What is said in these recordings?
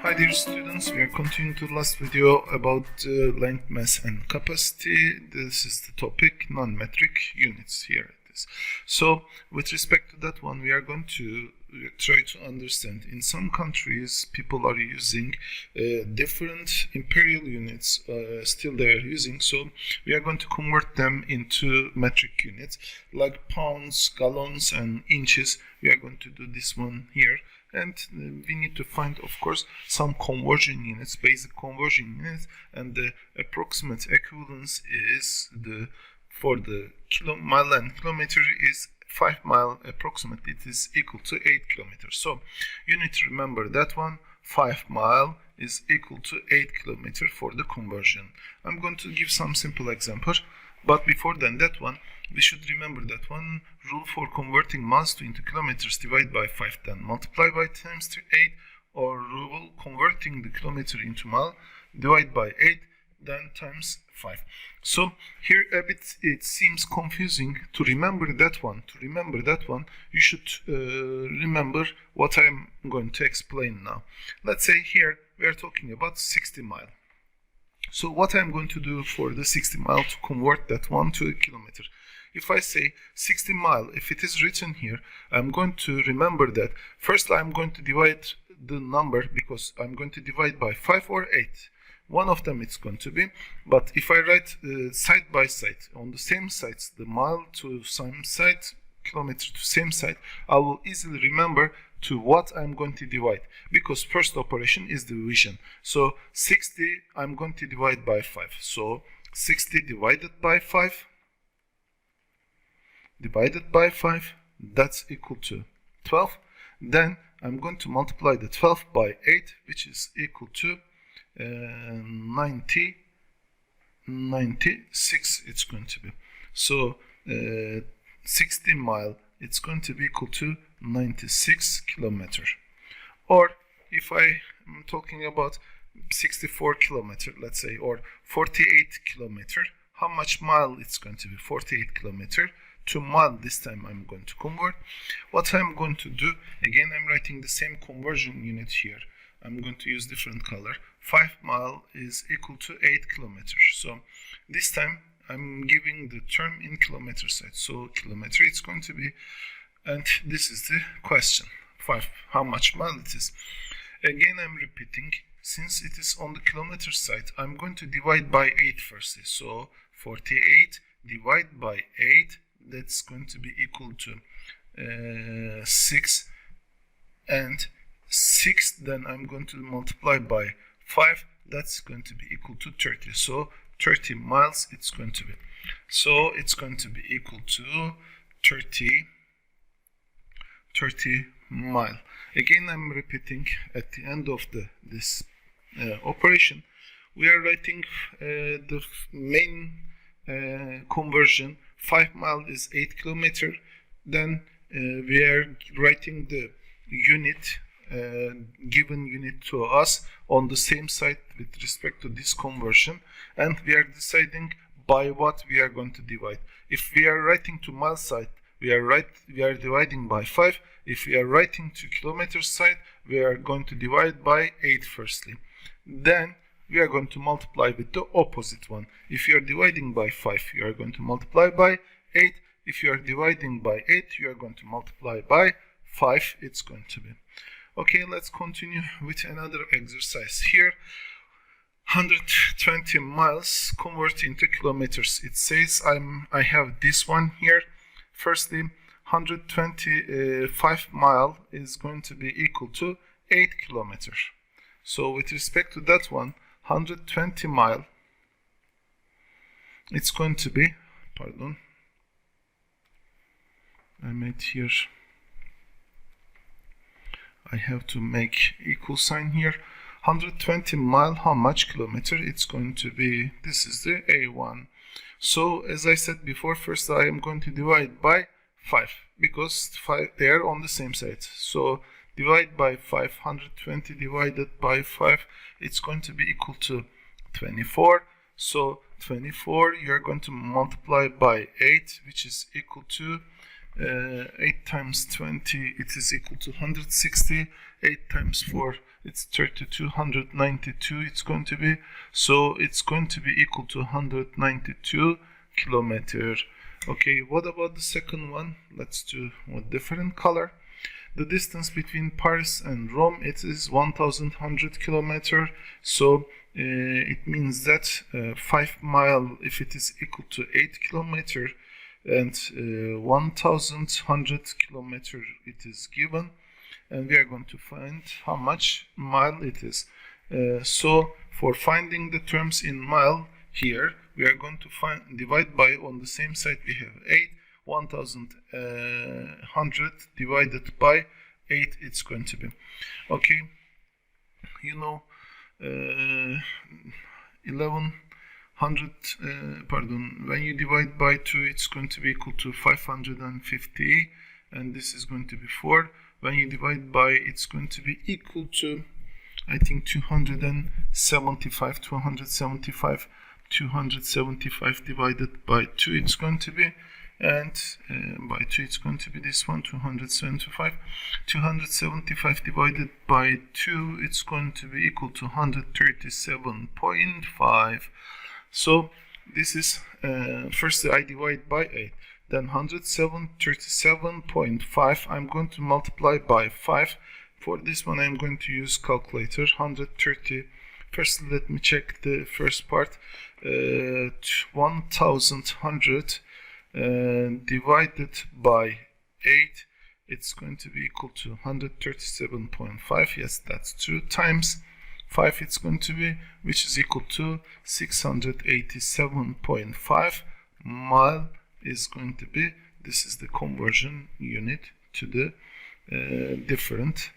Hi dear students, we are continuing to the last video about length, mass and capacity. This is the topic non-metric units here. So with respect to that one, we are going to try to understand. In some countries people are using different imperial units, still they are using, so we are going to convert them into metric units like pounds, gallons and inches. We are going to do this one here. And we need to find, of course, some conversion units, basic conversion units, and the approximate equivalence is for the mile and kilometer is 5 mile approximately. It is equal to 8 kilometers. So you need to remember that one. 5 mile is equal to 8 kilometers for the conversion. I'm going to give some simple example, but before that one, we should remember that one rule for converting miles into kilometers: divide by 5, then multiply by times 8, or rule converting the kilometer into mile, divide by 8, then times 5. So here a bit it seems confusing to remember that one. To remember that one, you should remember what I'm going to explain now. Let's say here we are talking about 60 mile. So what I'm going to do for the 60 mile to convert that one to a kilometer? If I say 60 mile, if it is written here, I'm going to remember that first I'm going to divide the number, because I'm going to divide by 5 or 8. One of them it's going to be, but if I write side by side on the same sides, the mile to same side, kilometer to same side, I will easily remember to what I'm going to divide, because first operation is division. So 60 I'm going to divide by 5. So 60 divided by 5 that's equal to 12. Then I'm going to multiply the 12 by 8, which is equal to 96 it's going to be. So 60 mile it's going to be equal to 96 kilometer. Or if I am talking about 64 kilometer, let's say, or 48 kilometer, how much mile it's going to be? 48 kilometer to mile. This time I'm going to convert. What I'm going to do, again I'm writing the same conversion unit here. I'm going to use different color. 5 mile is equal to 8 kilometers. So this time I'm giving the term in kilometer side. So kilometer it's going to be, and this is the question. 5, how much mile it is? Again I'm repeating, since it is on the kilometer side, I'm going to divide by 8 firstly. So 48 divided by 8, that's going to be equal to 6, and 6 then I'm going to multiply by 5, that's going to be equal to 30. So 30 miles it's going to be. So it's going to be equal to 30 mile. Again I'm repeating, at the end of this operation we are writing the main conversion. 5 mile is 8 kilometer. Then we are writing the unit, given unit to us on the same side with respect to this conversion, and we are deciding by what we are going to divide. If we are writing to mile side, we are dividing by 5. If we are writing to kilometer side, we are going to divide by 8 firstly. Then we are going to multiply with the opposite one. If you are dividing by 5, you are going to multiply by 8. If you are dividing by 8, you are going to multiply by 5. It's going to be. Okay, let's continue with another exercise here. 120 miles convert into kilometers. It says I have this one here. Firstly, 125 mile is going to be equal to 8 kilometers. So with respect to that one, 120 mile, it's going to be, pardon, I made here, I have to make equal sign here. 120 mile, how much kilometer? It's going to be, this is the A1. So as I said before, first I am going to divide by 5, because 5 they are on the same side. So divide by 5, 120 divided by 5, it's going to be equal to 24. So 24 you're going to multiply by 8, which is equal to 8 times 20, it is equal to 160. 8 times 4, it's 3292 it's going to be. So it's going to be equal to 192 kilometer. Okay, what about the second one? Let's do a different color. The distance between Paris and Rome, it is 1100 kilometer. So it means that 5 mile, if it is equal to 8 kilometer, and 1100 kilometer it is given, and we are going to find how much mile it is. So for finding the terms in mile here, we are going to divide by, on the same side we have 8, 1100 divided by 8, it's going to be, okay, you know, when you divide by 2, it's going to be equal to 550, and this is going to be 4. When you divide by, it's going to be equal to, I think, 275 divided by 2, it's going to be, and by 2 it's going to be this one, 275 divided by 2, it's going to be equal to 137.5. So this is first I divide by 8, then 137.5 I'm going to multiply by 5. For this one I'm going to use calculator. 130, first let me check the first part. 1100 divided by 8, it's going to be equal to 137.5. Yes, that's true. Times 5 it's going to be, which is equal to 687.5 mile is going to be. This is the conversion unit to the different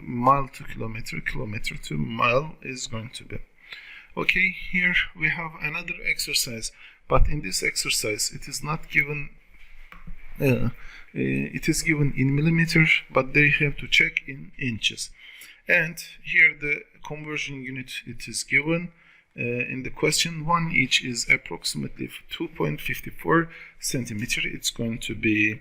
mile to kilometer, kilometer to mile is going to be. Okay, here we have another exercise, but in this exercise it is not given, it is given in millimeters, but they have to check in inches. And here the conversion unit it is given in the question. 1 inch is approximately 2.54 centimeter. It's going to be,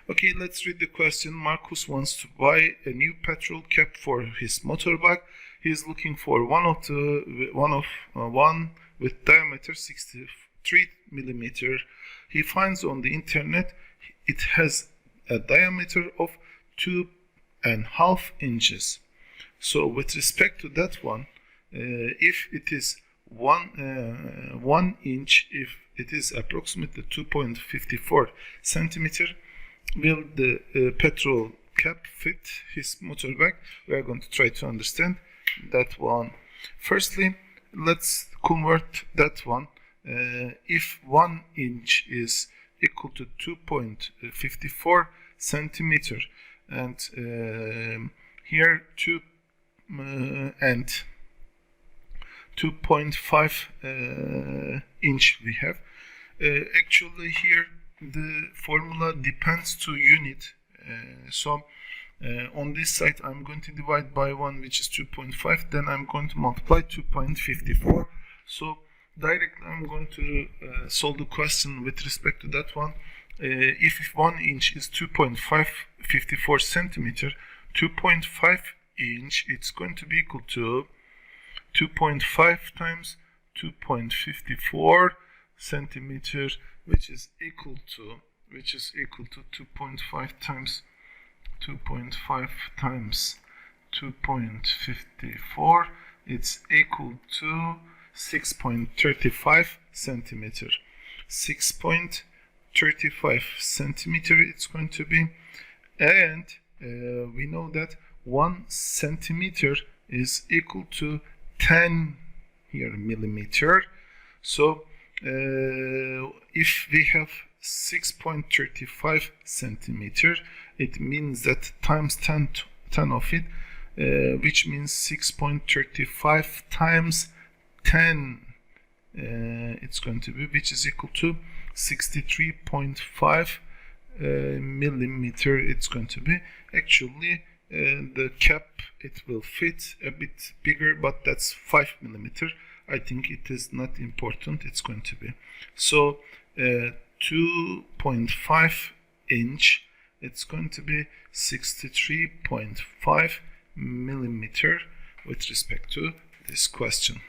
okay, let's read the question. Marcus wants to buy a new petrol cap for his motorbike. He is looking for one with diameter 63 millimeter. He finds on the internet it has a diameter of 2.5 inches. So with respect to that one, if it is 1 inch, if it is approximately 2.54 centimeter, will the petrol cap fit his motorbike? We are going to try to understand that one. Firstly, let's convert that one. If 1 inch is equal to 2.54 centimeter, and here 2 and 2.5 inch we have. Actually here the formula depends to unit. So on this side I'm going to divide by 1, which is 2.5, then I'm going to multiply 2.54. So directly I'm going to solve the question with respect to that one. If 1 inch is 2.54 centimeter, 2.5 inch, it's going to be equal to 2.5 times 2.54 centimeter, which is equal to 2.5 times 2.54. It's equal to 6.35 centimeter. 6.35 centimeter it's going to be, and we know that 1 centimeter is equal to 10 here millimeter. So if we have 6.35 centimeter, it means that times 10 of it, which means 6.35 times 10 it's going to be, which is equal to 63.5 millimeter it's going to be. Actually the cap, it will fit a bit bigger, but that's 5 millimeter. I think it is not important. It's going to be. So 2.5 inch, it's going to be 63.5 millimeter with respect to this question.